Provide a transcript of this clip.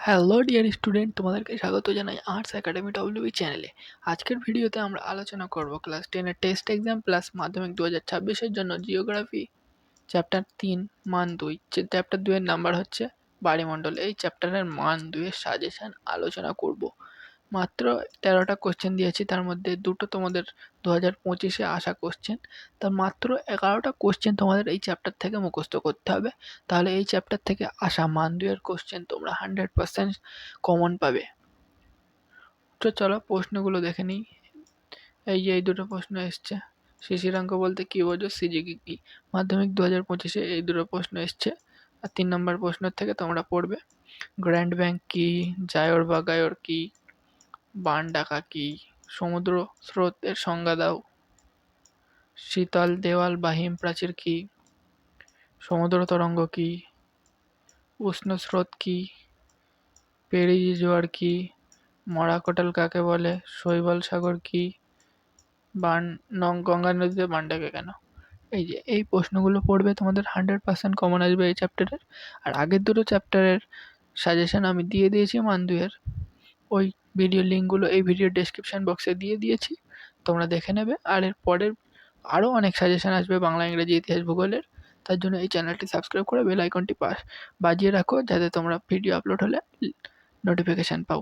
Hello dear student, তোমাদেরকে স্বাগত জানাই আর্টস একাডেমি ডব্লিউবি চ্যানেলে। আজকের ভিডিওতে আমরা আলোচনা করব ক্লাস 10-এর টেস্ট এক্সাম প্লাস মাধ্যমিক 2026-এর জন্য জিওগ্রাফি চ্যাপ্টার 3 মান 2। চ্যাপ্টার 2 এর নাম্বার হচ্ছে বাড়িমণ্ডল। এই চ্যাপ্টারের মান 2 এর সাজেশন আলোচনা করব। মাত্র 13টা কোশ্চেন দিয়েছি, তার মধ্যে দুটো তোমাদের 2025-এ আসা কোশ্চেন। তার মাত্র 11টা কোশ্চেন তোমাদের এই চ্যাপ্টার থেকে মুখস্থ করতে হবে। তাহলে এই চ্যাপ্টার থেকে আসা মান 2 এর কোশ্চেন তোমরা 100% কমন পাবে। তো চলো প্রশ্নগুলো দেখে নিই। এই দুটো প্রশ্ন এসছে। শিশিরাঙ্ক বলতে কী বোঝো, সিজিকি কী? মাধ্যমিক 2025-এ এই দুটো প্রশ্ন এসছে। আর 3 নম্বর প্রশ্নের থেকে তোমরা পড়বে গ্র্যান্ড ব্যাংক কী, জায়োর বা গায়োর কী, বান ডাকা কী, সমুদ্র স্রোতের সংজ্ঞা দাও, শীতল দেওয়াল বা হিমপ্রাচীর কী, সমুদ্র তরঙ্গ কী, উষ্ণ স্রোত কী, পেরিজি জোয়ার কী, মরাকোটাল কাকে বলে, শৈবাল সাগর কী, গঙ্গা নদীতে বান ডাকে কেন? এই প্রশ্নগুলো পড়বে, তোমাদের 100% কমন আসবে এই চ্যাপ্টারের। আর আগের দুটো চ্যাপ্টারের সাজেশন আমি দিয়ে দিয়েছি মান 2 এর। ওই ভিডিও লিঙ্কগুলো এই ভিডিও ডেসক্রিপশন বক্সে দিয়ে দিয়েছি, তোমরা দেখে নেবে। আর এর পরের আরও অনেক সাজেশন আসবে বাংলা, ইংরেজি, ইতিহাস, ভূগোলের। তার জন্য এই চ্যানেলটি সাবস্ক্রাইব করে বেল আইকনটি বাজিয়ে রাখো, যাতে তোমরা ভিডিও আপলোড হলে নোটিফিকেশান পাও।